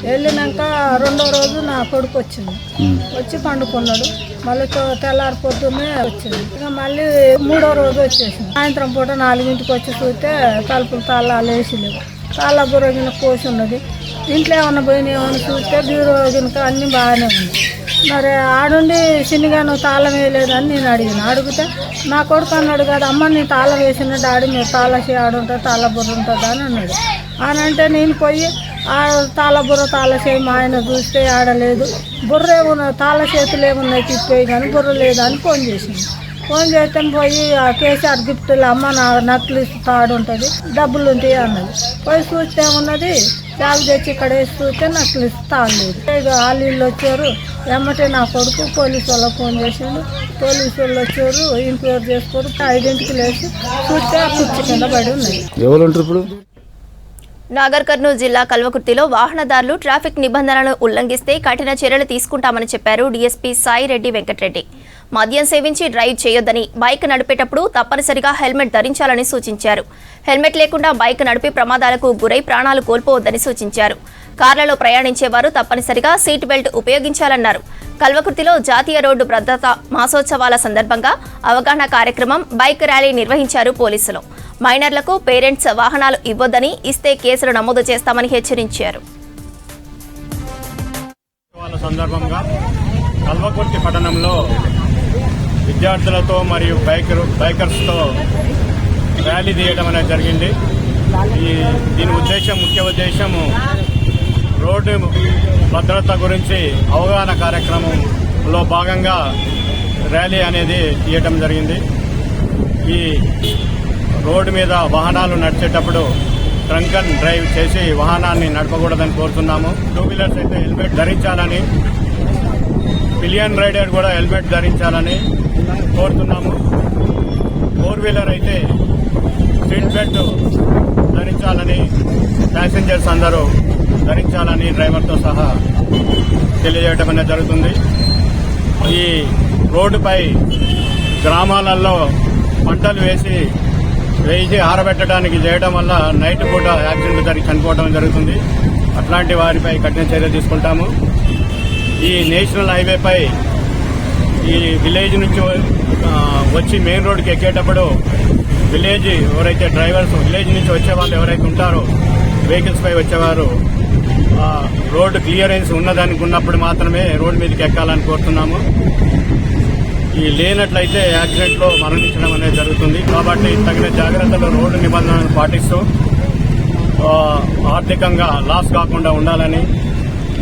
వెళ్ళినాక 2వ రోజు నా కొడుకు వచ్చింది. వచ్చి పండుకున్నాడు. మళ్ళీ తెల్లారి పొద్దున్నే వచ్చింది. ఇక మళ్ళీ 3వ రోజు వచ్చేసింది. సాయంత్రం పూట 4ంటికి వచ్చి చూస్తే తలుపులు తాళాలు వేసిలేవు. తాళ్ళ బుర్రగిన కోసి ఉన్నది. ఇంట్లో ఏమన్నా పోయినా ఏమన్నా చూస్తే బీరో గినక అన్నీ బాగానే ఉంది. మరి ఆడుండి చిన్నగా నువ్వు తాళం వేయలేదని నేను అడిగితే నా కొడుకు అన్నాడు కదా, అమ్మ నేను తాళం వేసిన డాడీ మీరు తాళసి ఆడుంటుంది తాళ బుర్ర ఉంటుంది అని అన్నాడు. అని అంటే నేను పోయి ఆ తాళ బుర్ర తాళసేయి మా ఆయన చూస్తే ఆడలేదు, బుర్ర ఏమున్నాయి తాళ చేతులు ఏమున్నాయి తిప్పేయి కానీ బుర్ర లేదు అని ఫోన్ చేసింది. ఫోన్ చేస్తే పోయి ఆ కేసీఆర్ గిఫ్ట్లో అమ్మ నా నక్లీస్ తాడు ఉంటుంది డబ్బులు ఉంటాయి అన్నది. పోయి చూస్తే ఏమున్నది బ్యాగ్ తెచ్చి ఇక్కడ వేసి చూస్తే నక్లీస్ తాడలేదు. ఇక వాళ్ళు వచ్చారు, ఏమంటే నా కొడుకు పోలీసు వాళ్ళకి ఫోన్ చేసిండు. పోలీసు వాళ్ళు వచ్చారు, ఎంక్వైరీ చేసుకోరు, 5ంటికి లేచి చూస్తే ఆ కుర్చీ కింద పడి ఉన్నాయి. ఎవరు ఉంటారు ఇప్పుడు? నాగర్ కర్నూలు జిల్లా కల్వకుర్తిలో వాహనదారులు ట్రాఫిక్ నిబంధనలను ఉల్లంఘిస్తే కఠిన చర్యలు తీసుకుంటామని చెప్పారు డీఎస్పీ సాయిరెడ్డి వెంకటరెడ్డి. మద్యం సేవించి డ్రైవ్ చేయొద్దని, బైక్ నడిపేటప్పుడు తప్పనిసరిగా హెల్మెట్ ధరించాలని సూచించారు. హెల్మెట్ లేకుండా బైక్ నడిపి ప్రమాదాలకు గురై ప్రాణాలు కోల్పోవద్దని సూచించారు. కార్లలో ప్రయాణించేవారు తప్పనిసరిగా సీట్ బెల్ట్ ఉపయోగించాలన్నారు. కల్వకుర్తిలో జాతీయ రోడ్డు భద్రతా మాసోత్సవాల సందర్భంగా అవగాహన కార్యక్రమం, బైక్ ర్యాలీ నిర్వహించారు పోలీసులు. మైనర్లకు పేరెంట్స్ వాహనాలు ఇవ్వొద్దని, ఇస్తే కేసులు నమోదు చేస్తామని హెచ్చరించారు. సందర్భంగా కల్వకుర్తి పట్టణంలో విద్యార్థులతో మరియు బైకర్స్తో ర్యాలీ తీయడం అనేది జరిగింది. దీని ముఖ్య ఉద్దేశము రోడ్డు భద్రత గురించి అవగాహన కార్యక్రమంలో భాగంగా ర్యాలీ అనేది తీయటం జరిగింది. ఈ రోడ్డు మీద వాహనాలు నడిచేటప్పుడు డ్రంక్ అండ్ డ్రైవ్ చేసి వాహనాన్ని నడపకూడదని కోరుతున్నాము. 2 వీలర్స్ అయితే హెల్మెట్ ధరించాలని, పిలియన్ రైడర్ కూడా హెల్మెట్ ధరించాలని కోరుతున్నాము. 4 వీలర్ అయితే సీట్ బెల్ట్ ధరించాలని, ప్యాసింజర్స్ అందరూ ధరించాలని డ్రైవర్తో సహా తెలియజేయడం అనేది జరుగుతుంది. ఈ రోడ్డుపై గ్రామాలలో పంటలు వేసి ఆరబెట్టడానికి చేయడం వల్ల నైట్ పూట యాక్సిడెంట్ జరిగి చనిపోవడం జరుగుతుంది. అట్లాంటి వారిపై కఠిన చర్య తీసుకుంటాము. ఈ నేషనల్ హైవేపై ఈ విలేజ్ నుంచి వచ్చి మెయిన్ రోడ్కి ఎక్కేటప్పుడు విలేజ్ ఎవరైతే డ్రైవర్స్ విలేజ్ నుంచి వచ్చే వాళ్ళు ఎవరైతే ఉంటారో వెహికల్స్ పై వచ్చేవారు రోడ్డు క్లియరెన్స్ ఉన్నదానికి ఉన్నప్పుడు మాత్రమే రోడ్డు మీదకి ఎక్కాలని కోరుతున్నాము. ఈ లేనట్లయితే యాక్సిడెంట్లో మరణించడం అనేది జరుగుతుంది. కాబట్టి తగిన జాగ్రత్తలు రోడ్డు నిబంధనలను పాటిస్తూ ఆర్థికంగా లాస్ కాకుండా ఉండాలని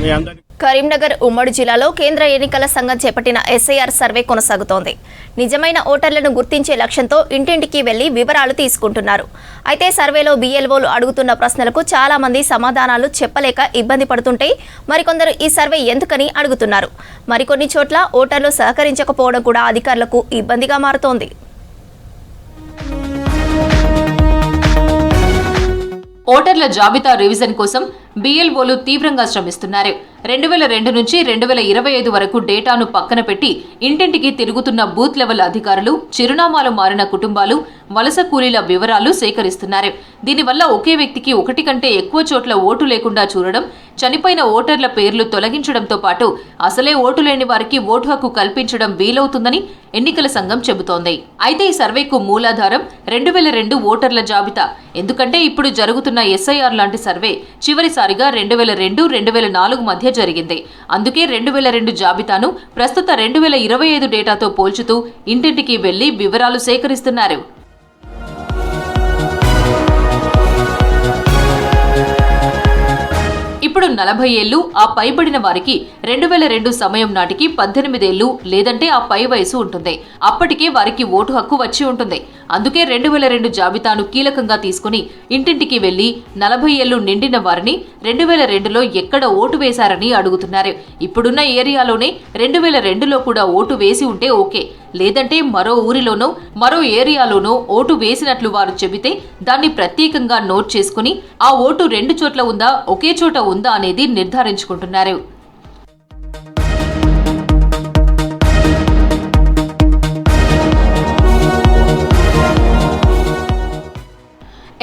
మీ అందరికీ. కరీంనగర్ ఉమ్మడి జిల్లాలో కేంద్ర ఎన్నికల సంఘం చేపట్టిన ఎస్ఐఆర్ సర్వే కొనసాగుతోంది. నిజమైన ఓటర్లను గుర్తించే లక్ష్యంతో ఇంటింటికి వెళ్లి వివరాలు తీసుకుంటున్నారు. అయితే సర్వేలో BLOలు అడుగుతున్న ప్రశ్నలకు చాలా మంది సమాధానాలు చెప్పలేక ఇబ్బంది పడుతుంటే మరికొందరు ఈ సర్వే ఎందుకని అడుగుతున్నారు. మరికొన్ని చోట్ల ఓటర్లు సహకరించకపోవడం కూడా అధికారులకు ఇబ్బందిగా మారుతోంది. ఓటర్ల జాబితా రివిజన్ కోసం BLOలు తీవ్రంగా శ్రమిస్తున్నారు. 2002 నుంచి 2025 వరకు డేటాను పక్కన పెట్టి ఇంటింటికి తిరుగుతున్న బూత్ లెవెల్ అధికారులు చిరునామాలు మారిన కుటుంబాలు, వలస కూలీల వివరాలు సేకరిస్తున్నారు. దీనివల్ల ఒకే వ్యక్తికి 1 కంటే ఎక్కువ చోట్ల ఓటు లేకుండా చూడడం, చనిపోయిన ఓటర్ల పేర్లు తొలగించడంతో పాటు అసలే ఓటు లేని వారికి ఓటు హక్కు కల్పించడం వీలవుతుందని ఎన్నికల సంఘం చెబుతోంది. అయితే ఈ సర్వేకు మూలాధారం 2002 ఓటర్ల జాబితా. ఎందుకంటే ఇప్పుడు జరుగుతున్న SIR లాంటి సర్వే చివరిసారిగా 2002, 2004 మధ్య జరిగింది. అందుకే 2002 జాబితాను ప్రస్తుత 2025 డేటాతో పోల్చుతూ ఇంటింటికి వెళ్లి వివరాలు సేకరిస్తున్నారు. ఇప్పుడు 40 ఏళ్లు ఆ పైబడిన వారికి 2002 సమయం నాటికి 18 ఏళ్లు లేదంటే ఆ పై వయసు ఉంటుంది. అప్పటికే వారికి ఓటు హక్కు వచ్చి ఉంటుంది. అందుకే 2002 జాబితాను కీలకంగా తీసుకుని ఇంటింటికి వెళ్లి 40 ఏళ్లు నిండిన వారిని 2002లో ఎక్కడ ఓటు వేశారని అడుగుతున్నారు. ఇప్పుడున్న ఏరియాలోనే 2002లో కూడా ఓటు వేసి ఉంటే ఓకే, లేదంటే మరో ఊరిలోనో మరో ఏరియాలోనో ఓటు వేసినట్లు వారు చెబితే దాన్ని ప్రత్యేకంగా నోట్ చేసుకుని ఆ ఓటు 2 చోట్ల ఉందా ఒకే చోట ఉందా అనేది నిర్ధారించుకుంటున్నారు.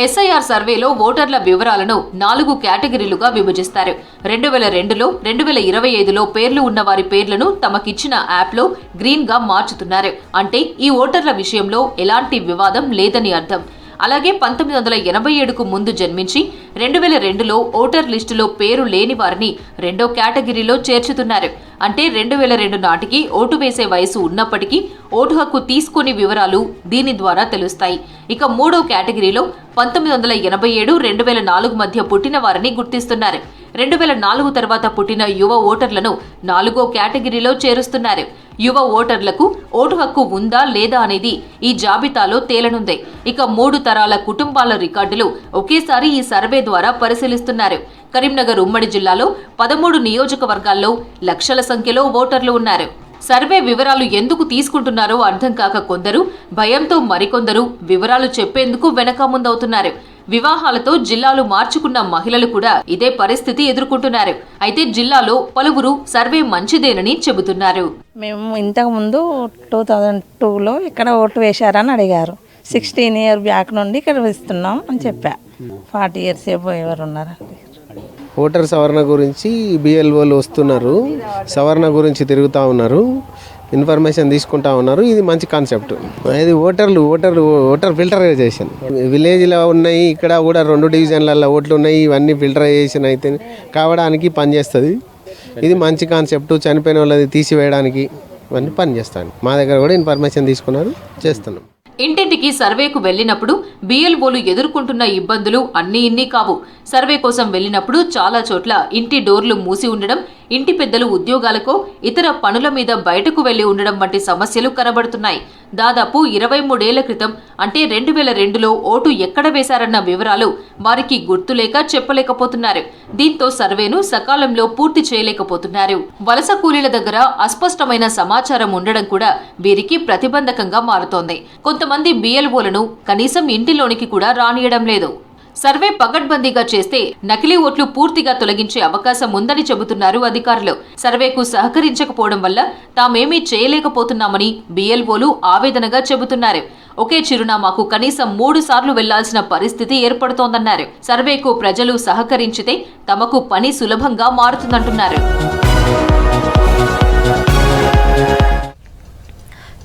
ఎస్ఐఆర్ సర్వేలో ఓటర్ల వివరాలను 4 కేటగిరీలుగా విభజిస్తారు. 2002లో, 2025లో పేర్లు ఉన్న వారి పేర్లను తమకిచ్చిన యాప్లో గ్రీన్గా మార్చుతున్నారు. అంటే ఈ ఓటర్ల విషయంలో ఎలాంటి వివాదం లేదని అర్థం. అలాగే 1987కు ముందు జన్మించి 2002లో ఓటర్ లిస్టులో పేరు లేని వారిని 2వ కేటగిరీలో చేర్చుతున్నారు. అంటే 2002 నాటికి ఓటు వేసే వయసు ఉన్నప్పటికీ ఓటు హక్కు తీసుకుని వివరాలు దీని ద్వారా తెలుస్తాయి. ఇక 3వ కేటగిరీలో 1987, 2004 మధ్య పుట్టిన వారిని గుర్తిస్తున్నారు. 2004 తర్వాత పుట్టిన యువ ఓటర్లను 4వ కేటగిరీలో చేరుస్తున్నారు. యువ ఓటర్లకు ఓటు హక్కు ఉందా లేదా అనేది ఈ జాబితాలో తేలనుంది. ఇక 3 తరాల కుటుంబాల రికార్డులు ఒకేసారి ఈ సర్వే ద్వారా పరిశీలిస్తున్నారు. కరీంనగర్ ఉమ్మడి జిల్లాలో 13 నియోజకవర్గాల్లో లక్షల సంఖ్యలో ఓటర్లు ఉన్నారు. సర్వే వివరాలు ఎందుకు తీసుకుంటున్నారో అర్థం కాక కొందరు, భయంతో మరికొందరు వివరాలు చెప్పేందుకు వెనక ముందవుతున్నారు. వివాహాలతో జిల్లాలు మార్చుకున్న మహిళలు కూడా ఇదే పరిస్థితి ఎదుర్కొంటున్నారు. అయితే జిల్లాలో పలువురు సర్వే మంచిదేనని చెబుతున్నారు. మేము ఇంతకుముందు 2002లో ఇక్కడ ఓటు వేశారని అడిగారు. 16 ఇయర్ బ్యాక్ నుండి ఇక్కడ ఇస్తున్నాం అని చెప్పా. 40 ఇయర్స్ ఎవరు ఉన్నారు? ఓటర్ సవరణ గురించి బిఎల్ఓలు వస్తున్నారు, సవరణ గురించి తిరుగుతూ ఉన్నారు, ఇన్ఫర్మేషన్ తీసుకుంటా ఉన్నారు. ఇది మంచి కాన్సెప్ట్. ఇది ఓటర్ ఫిల్టరైజేషన్ విలేజ్లో ఉన్నాయి. ఇక్కడ కూడా 2 డివిజన్లలో ఓట్లు ఉన్నాయి. ఇవన్నీ ఫిల్టరైజేషన్ అయితే కావడానికి పనిచేస్తుంది. ఇది మంచి కాన్సెప్ట్. చనిపోయిన వాళ్ళది తీసివేయడానికి ఇవన్నీ పనిచేస్తాను. మా దగ్గర కూడా ఇన్ఫర్మేషన్ తీసుకున్నారు, చేస్తున్నాం. ఇంటింటికి సర్వేకు వెళ్లినప్పుడు బిఎల్ఓలు ఎదుర్కొంటున్న ఇబ్బందులు అన్నీ ఇన్ని కావు. సర్వే కోసం వెళ్లినప్పుడు చాలా చోట్ల ఇంటి డోర్లు మూసి ఉండడం, ఇంటి పెద్దలు ఉద్యోగాలకో ఇతర పనుల మీద బయటకు వెళ్లి ఉండడం వంటి సమస్యలు కనబడుతున్నాయి. దాదాపు 23 ఏళ్ల క్రితం అంటే 2002లో ఓటు ఎక్కడ వేశారన్న వివరాలు వారికి గుర్తులేక చెప్పలేకపోతున్నారు. దీంతో సర్వేను సకాలంలో పూర్తి చేయలేకపోతున్నారు. వలస కూలీల దగ్గర అస్పష్టమైన సమాచారం ఉండడం కూడా వీరికి ప్రతిబంధకంగా మారుతోంది. కొంతమంది బిఎల్ఓలను కనీసం ఇంటిలోనికి కూడా రానియడం లేదు. సర్వే పగడ్బందీగా చేస్తే నకిలీ ఓట్లు పూర్తిగా తొలగించే అవకాశం ఉందని చెబుతున్నారు అధికారులు. సర్వేకు సహకరించకపోవడం వల్ల తామేమీ చేయలేకపోతున్నామని బిఎల్ఓలు ఆవేదనగా చెబుతున్నారు. ఒకే చిరునామాకు కనీసం 3 సార్లు వెళ్లాల్సిన పరిస్థితి ఏర్పడుతోందన్నారు. సర్వేకు ప్రజలు సహకరించితే తమకు పని సులభంగా మారుతుందంటున్నారు.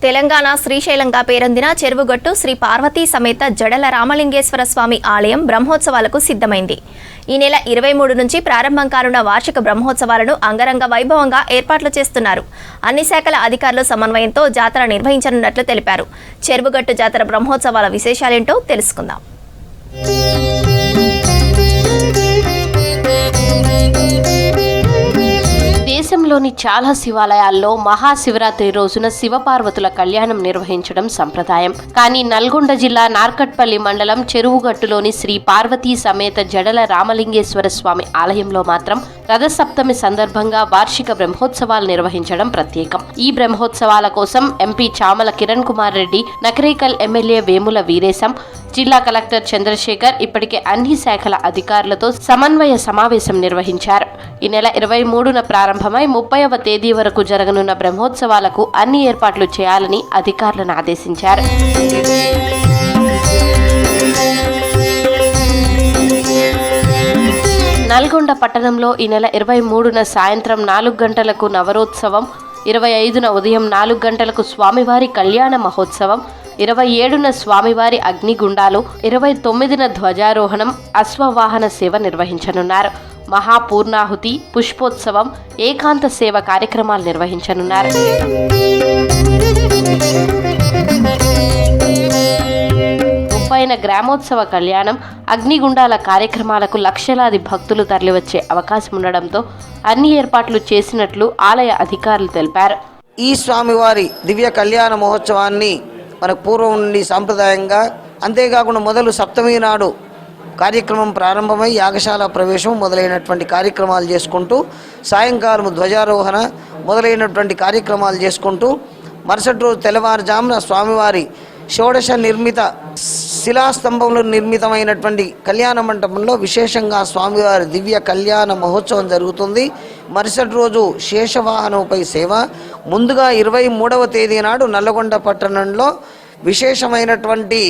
తెలంగాణ శ్రీశైలంగా పేరొందిన చెరువుగట్టు శ్రీ పార్వతీ సమేత జడల రామలింగేశ్వర స్వామి ఆలయం బ్రహ్మోత్సవాలకు సిద్ధమైంది. ఈ నెల 23 నుంచి ప్రారంభం కానున్న వార్షిక బ్రహ్మోత్సవాలను అంగరంగ వైభవంగా ఏర్పాట్లు చేస్తున్నారు. అన్ని శాఖల అధికారుల సమన్వయంతో జాతర నిర్వహించనున్నట్లు తెలిపారు. చెరువుగట్టు జాతర బ్రహ్మోత్సవాల విశేషాలేంటో తెలుసుకుందాం. దేశంలోని చాలా శివాలయాల్లో మహాశివరాత్రి రోజున శివపార్వతుల కళ్యాణం నిర్వహించడం సంప్రదాయం. కానీ నల్గొండ జిల్లా నార్కట్పల్లి మండలం చెరువుగట్టులోని శ్రీ పార్వతీ సమేత జడల రామలింగేశ్వర స్వామి ఆలయంలో మాత్రం రథసప్తమి సందర్భంగా వార్షిక బ్రహ్మోత్సవాలు నిర్వహించడం ప్రత్యేకం. ఈ బ్రహ్మోత్సవాల కోసం ఎంపీ చామల కిరణ్ కుమార్ రెడ్డి, నకరేకల్ ఎమ్మెల్యే వేముల వీరేశం, జిల్లా కలెక్టర్ చంద్రశేఖర్ ఇప్పటికే అన్ని శాఖల అధికారులతో సమన్వయ సమావేశం నిర్వహించారు. ఈ నెల 23న ప్రారంభమై 30వ తేదీ వరకు జరగనున్న బ్రహ్మోత్సవాలకు అన్ని ఏర్పాట్లు చేయాలని అధికారులను ఆదేశించారు. నల్గొండ పట్టణంలో ఈ నెల 23న సాయంత్రం 4 గంటలకు నవరోత్సవం, 25న ఉదయం 4 గంటలకు స్వామివారి కళ్యాణ మహోత్సవం, 27న స్వామివారి అగ్నిగుండాలు, 29న ధ్వజారోహణం, అశ్వవాహన సేవ నిర్వహించనున్నారు. మహాపూర్ణాహుతి, పుష్పోత్సవం, ఏకాంత సేవ కార్యక్రమాలు నిర్వహించనున్నారు. పైన గ్రామోత్సవ కళ్యాణం, అగ్నిగుండాల కార్యక్రమాలకు లక్షలాది భక్తులు తరలివచ్చే అవకాశం ఉండడంతో అన్ని ఏర్పాట్లు చేసినట్లు ఆలయ అధికారులు తెలిపారు. ఈ స్వామివారి దివ్య కళ్యాణ మహోత్సవాన్ని మనకు పూర్వం నుండి సాంప్రదాయంగా, అంతేకాకుండా మొదలు సప్తమి నాడు కార్యక్రమం ప్రారంభమై యాగశాల ప్రవేశం మొదలైనటువంటి కార్యక్రమాలు చేసుకుంటూ, సాయంకాలం ధ్వజారోహణ మొదలైనటువంటి కార్యక్రమాలు చేసుకుంటూ, మరుసటి రోజు తెల్లవారుజామున స్వామివారి షోడశ నిర్మిత శిలాస్తంభంలో నిర్మితమైనటువంటి కళ్యాణ మంటపంలో విశేషంగా స్వామివారి దివ్య కళ్యాణ మహోత్సవం జరుగుతుంది. మరుసటి రోజు శేషవాహనంపై సేవ. ముందుగా 23వ తేదీ నాడు నల్లగొండ పట్టణంలో విశేషమైనటువంటి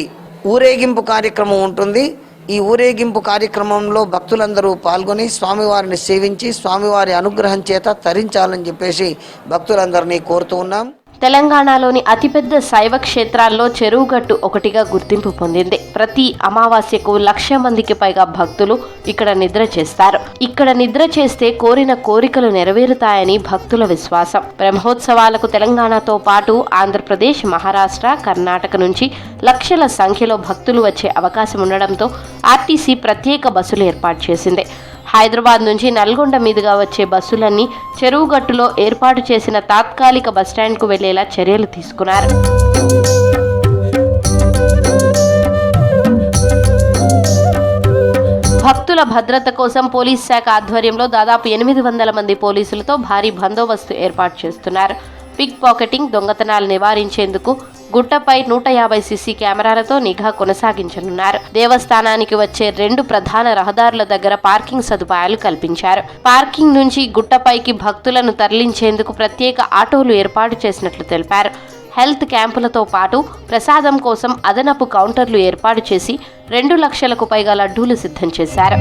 ఊరేగింపు కార్యక్రమం ఉంటుంది. ఈ ఊరేగింపు కార్యక్రమంలో భక్తులందరూ పాల్గొని స్వామివారిని సేవించి స్వామివారి అనుగ్రహం చేత తరించాలని చెప్పేసి భక్తులందరినీ కోరుతూ ఉన్నాం. తెలంగాణలోని అతిపెద్ద శైవ క్షేత్రాల్లో చెరువుగట్టు ఒకటిగా గుర్తింపు పొందింది. ప్రతి అమావాస్యకు 1,00,000 మందికి పైగా భక్తులు ఇక్కడ నిద్ర చేస్తారు. ఇక్కడ నిద్ర చేస్తే కోరిన కోరికలు నెరవేరుతాయని భక్తుల విశ్వాసం. బ్రహ్మోత్సవాలకు తెలంగాణతో పాటు ఆంధ్రప్రదేశ్, మహారాష్ట్ర, కర్ణాటక నుంచి లక్షల సంఖ్యలో భక్తులు వచ్చే అవకాశం ఉండడంతో ఆర్టీసీ ప్రత్యేక బస్సులు ఏర్పాటు చేసింది. హైదరాబాద్ నుంచి నల్గొండ మీదుగా వచ్చే బస్సులన్నీ చెరువుగట్టులో ఏర్పాటు చేసిన తాత్కాలిక బస్టాండ్కు వెళ్లేలా చర్యలు తీసుకున్నారు. భక్తుల భద్రత కోసం పోలీస్ శాఖ ఆధ్వర్యంలో దాదాపు 800 మంది పోలీసులతో భారీ బందోబస్తు ఏర్పాటు చేస్తున్నారు. పిక్ పాకెటింగ్, దొంగతనాలు నివారించేందుకు గుట్టపై 150 సీసీ కెమెరాలతో నిఘా కొనసాగించనున్నారు. దేవస్థానానికి వచ్చే 2 ప్రధాన రహదారుల దగ్గర పార్కింగ్ సదుపాయాలు కల్పించారు. పార్కింగ్ నుంచి గుట్టపైకి భక్తులను తరలించేందుకు ప్రత్యేక ఆటోలు ఏర్పాటు చేసినట్లు తెలిపారు. హెల్త్ క్యాంపులతో పాటు ప్రసాదం కోసం అదనపు కౌంటర్లు ఏర్పాటు చేసి 2 లక్షలకు పైగా లడ్డూలు సిద్ధం చేశారు.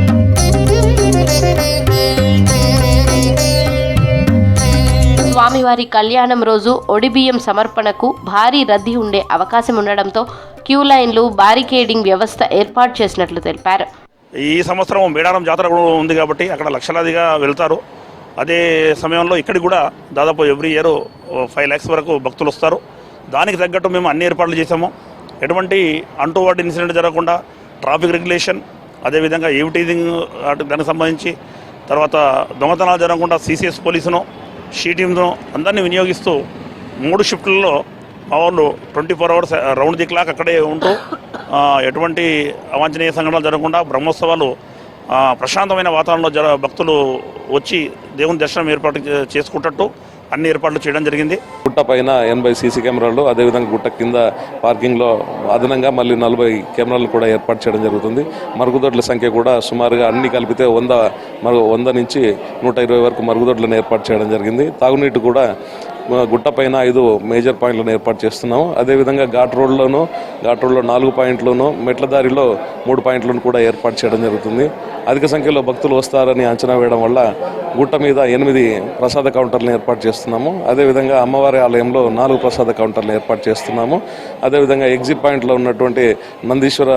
స్వామివారి కళ్యాణం రోజు ఒడిబియ్యం సమర్పణకు భారీ రద్దీ ఉండే అవకాశం ఉండడంతో క్యూ లైన్లు, బారికేడింగ్ వ్యవస్థ ఏర్పాటు చేసినట్లు తెలిపారు. ఈ సంవత్సరం మేడారం జాతర ఉంది కాబట్టి అక్కడ లక్షలాదిగా వెళ్తారు. అదే సమయంలో ఇక్కడికి కూడా దాదాపు ఎవ్రీ ఇయర్ 5 lakhs వరకు భక్తులు వస్తారు. దానికి తగ్గట్టు మేము అన్ని ఏర్పాట్లు చేసాము. ఎటువంటి అంటువాటి ఇన్సిడెంట్ జరగకుండా ట్రాఫిక్ రెగ్యులేషన్, అదేవిధంగా ఈవిటీజింగ్ దానికి సంబంధించి, తర్వాత దొంగతనాలు జరగకుండా సిసిఎస్ పోలీసును, షీ టీమ్ను అందరినీ వినియోగిస్తూ 3 షిఫ్ట్లలో మా వాళ్ళు 24 hours రౌండ్ ది క్లాక్ అక్కడే ఉంటూ ఎటువంటి అవాంఛనీయ సంఘటనలు జరగకుండా బ్రహ్మోత్సవాలు ప్రశాంతమైన వాతావరణంలో భక్తులు వచ్చి దేవుని దర్శనం ఏర్పాటు చేసుకుంటట్టు అన్ని ఏర్పాట్లు చేయడం జరిగింది. గుట్ట పైన 80 సీసీ కెమెరాలు, అదేవిధంగా గుట్ట కింద పార్కింగ్లో అదనంగా మళ్ళీ 40 కెమెరాలు కూడా ఏర్పాటు చేయడం జరుగుతుంది. మరుగుదొడ్ల సంఖ్య కూడా సుమారుగా అన్ని కలిపితే 100 నుంచి 120 వరకు మరుగుదొడ్లను ఏర్పాటు చేయడం జరిగింది. తాగునీటి కూడా గుట్ట పైన 5 మేజర్ పాయింట్లను ఏర్పాటు చేస్తున్నాము. అదేవిధంగా ఘాట్ రోడ్లో 4 పాయింట్లను, మెట్ల దారిలో 3 పాయింట్లను కూడా ఏర్పాటు చేయడం జరుగుతుంది. అధిక సంఖ్యలో భక్తులు వస్తారని అంచనా వేయడం వల్ల గుట్ట మీద 8 ప్రసాద కౌంటర్లను ఏర్పాటు చేస్తున్నాము. అదేవిధంగా అమ్మవారి ఆలయంలో 4 ప్రసాద కౌంటర్లు ఏర్పాటు చేస్తున్నాము. అదేవిధంగా ఎగ్జిట్ పాయింట్లో ఉన్నటువంటి నందీశ్వర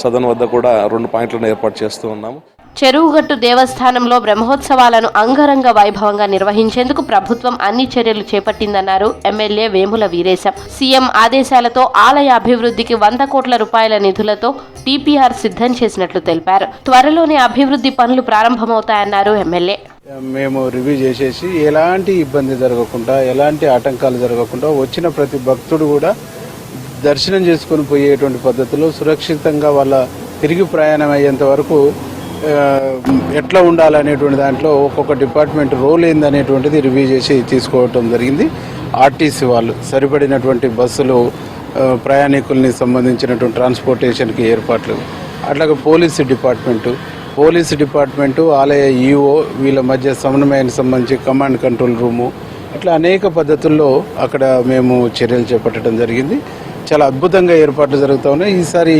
సదన్ వద్ద కూడా 2 పాయింట్లను ఏర్పాటు చేస్తూ ఉన్నాము. చెరువుగట్టు దేవస్థానంలో బ్రహ్మోత్సవాలను అంగరంగ వైభవంగా నిర్వహించేందుకు ప్రభుత్వం అన్ని చర్యలు చేపట్టిందన్నారు ఎమ్మెల్యే వేముల వీరేశం. సీఎం ఆదేశాలతో ఆలయ అభివృద్ధికి 100 కోట్ల రూపాయల నిధులతో టీపీఆర్ సిద్ధం చేసినట్లు తెలిపారు. త్వరలోనే అభివృద్ధి పనులు ప్రారంభమవుతాయన్నారు ఎమ్మెల్యే. మేము రివ్యూ చేసేసి ఎలాంటి ఇబ్బంది జరగకుండా, ఎలాంటి ఆటంకాలు జరగకుండా వచ్చిన ప్రతి భక్తుడు కూడా దర్శనం చేసుకొని పోయేటువంటి పద్ధతిలో సురక్షితంగా వాళ్ళ తిరిగి ప్రయాణం అయ్యేంత వరకు ఎట్లా ఉండాలనేటువంటి దాంట్లో ఒక్కొక్క డిపార్ట్మెంట్ రోల్ ఏందనేటువంటిది రివ్యూ చేసి తీసుకోవటం జరిగింది. ఆర్టీసీ వాళ్ళు సరిపడినటువంటి బస్సులు, ప్రయాణికుల్ని సంబంధించినటువంటి ట్రాన్స్పోర్టేషన్కి ఏర్పాట్లు, అట్లాగే పోలీసు డిపార్ట్మెంటు, ఆలయ ఈఓ వీళ్ళ మధ్య సమన్వయానికి సంబంధించి కమాండ్ కంట్రోల్ రూము, ఇట్లా అనేక పద్ధతుల్లో అక్కడ మేము చర్యలు చేపట్టడం జరిగింది. చాలా అద్భుతంగా ఏర్పాట్లు జరుగుతూ ఉన్నాయి. ఈసారి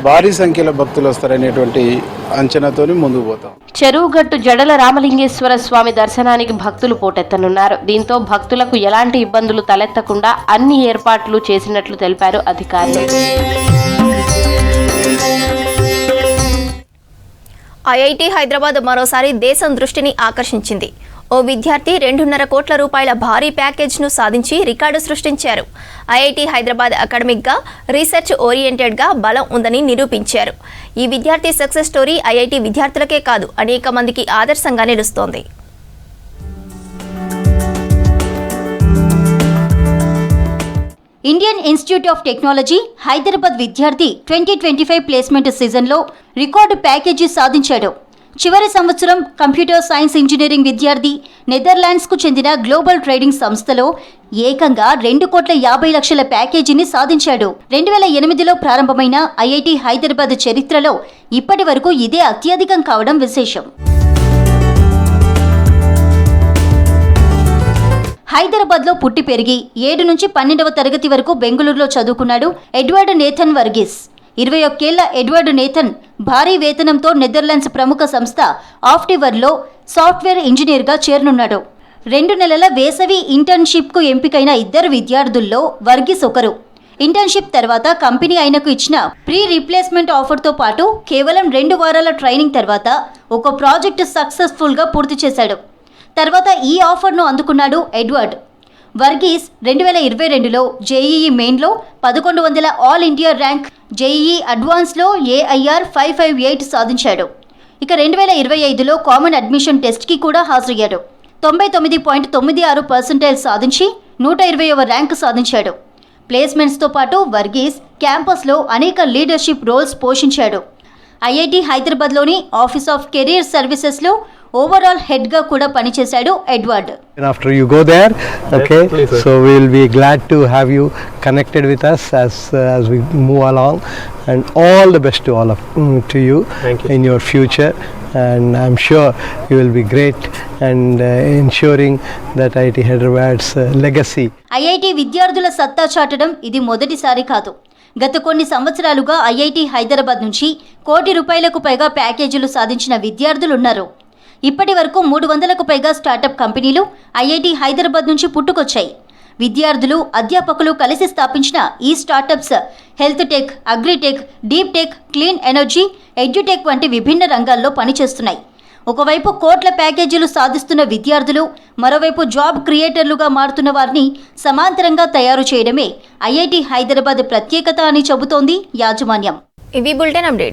భారీ సంఖ్యలో భక్తులు వస్తారనేటువంటి అంచనాతోని ముందుకు పోతాం. చెరువుగట్టు జడల రామలింగేశ్వర స్వామి దర్శనానికి భక్తులు పోటెత్తనున్నారు. దీంతో భక్తులకు ఎలాంటి ఇబ్బందులు తలెత్తకుండా అన్ని ఏర్పాట్లు చేసినట్లు తెలిపారు అధికారులు. ఐఐటి హైదరాబాద్ మరోసారి దేశం దృష్టిని ఆకర్షించింది. ఓ విద్యార్థి 2.5 కోట్ల రూపాయల భారీ ప్యాకేజ్ను సాధించి రికార్డు సృష్టించారు. ఐఐటి హైదరాబాద్ అకాడమిక్గా, రీసెర్చ్ ఓరియంటెడ్గా బలం ఉందని నిరూపించారు. ఈ విద్యార్థి సక్సెస్ స్టోరీ ఐఐటి విద్యార్థులకే కాదు, అనేక మందికి ఆదర్శంగా నిలుస్తోంది. Indian institute of technology Hyderabad విద్యార్థి 2025 ప్లేస్మెంట్ సీజన్లో రికార్డు ప్యాకేజీ సాధించాడు. చివరి సంవత్సరం కంప్యూటర్ సైన్స్ ఇంజనీరింగ్ విద్యార్థి నెదర్లాండ్స్కు చెందిన గ్లోబల్ ట్రేడింగ్ సంస్థలో ఏకంగా 2,50 లక్షల ప్యాకేజీని సాధించాడు. 2008లో ప్రారంభమైన ఐఐటి హైదరాబాద్ చరిత్రలో ఇప్పటి వరకు ఇదే అత్యధికం కావడం విశేషం. హైదరాబాద్లో పుట్టి పెరిగి 7 నుంచి 12వ తరగతి వరకు బెంగళూరులో చదువుకున్నాడు ఎడ్వర్డ్ నేథన్ వర్గీస్. 21 ఏళ్ల ఎడ్వర్డ్ నేథన్ భారీ వేతనంతో నెదర్లాండ్స్ ప్రముఖ సంస్థ ఆఫ్టివర్లో సాఫ్ట్వేర్ ఇంజనీర్గా చేరనున్నాడు. 2 నెలల వేసవి ఇంటర్న్షిప్కు ఎంపికైన 2 విద్యార్థుల్లో వర్గీస్ ఒకరు. ఇంటర్న్షిప్ తర్వాత కంపెనీ ఆయనకు ఇచ్చిన ప్రీ రీప్లేస్మెంట్ ఆఫర్తో పాటు కేవలం 2 వారాల ట్రైనింగ్ తర్వాత ఒక ప్రాజెక్టు సక్సెస్ఫుల్గా పూర్తి చేశాడు. తర్వాత ఈ ఆఫర్ను అందుకున్నాడు ఎడ్వర్డ్. వర్గీస్ 2022లో జేఈఈ మెయిన్లో 1100 ఆల్ ఇండియా ర్యాంక్, జేఈఈ అడ్వాన్స్లో AIR 558 సాధించాడు. ఇక 2025లో కామన్ అడ్మిషన్ టెస్ట్కి కూడా హాజరయ్యాడు. 99.96% సాధించి 120వ ర్యాంకు సాధించాడు. ప్లేస్మెంట్స్తో పాటు వర్గీస్ క్యాంపస్లో అనేక లీడర్షిప్ రోల్స్ పోషించాడు. ఐఐటి హైదరాబాద్లోని ఆఫీస్ ఆఫ్ కెరీర్ సర్వీసెస్లో ఓవరాల్ హెడ్గా కూడా పనిచేశాడు Edward. After you go there, okay, so we will be glad to have you connected with us as we move along, and all the best to all of to you in your future, and I'm sure you will be great and ensuring that IIT Hyderabad's legacy. IIT విద్యార్థుల సత్తా చాటడం ఇది మొదటిసారి కాదు. గత కొన్ని సంవత్సరాలుగా IIT Hyderabad నుంచి ₹1 కోటి పైగా ప్యాకేజీలు సాధించిన విద్యార్థులున్నారు. ఇప్పటి వరకు 300కు పైగా స్టార్టప్ కంపెనీలు ఐఐటి హైదరాబాద్ నుంచి పుట్టుకొచ్చాయి. విద్యార్థులు, అధ్యాపకులు కలిసి స్థాపించిన ఈ startups health tech, agritech, deep tech, clean energy, edutech వంటి విభిన్న రంగాల్లో పనిచేస్తున్నాయి. ఒకవైపు కోట్ల ప్యాకేజీలు సాధిస్తున్న విద్యార్థులు, మరోవైపు జాబ్ క్రియేటర్లుగా మారుతున్న వారిని సమాంతరంగా తయారు చేయడమే ఐఐటి హైదరాబాద్ ప్రత్యేకత అని చెబుతోంది యాజమాన్యం. ఇవి బులెటిన్ అప్డేట్.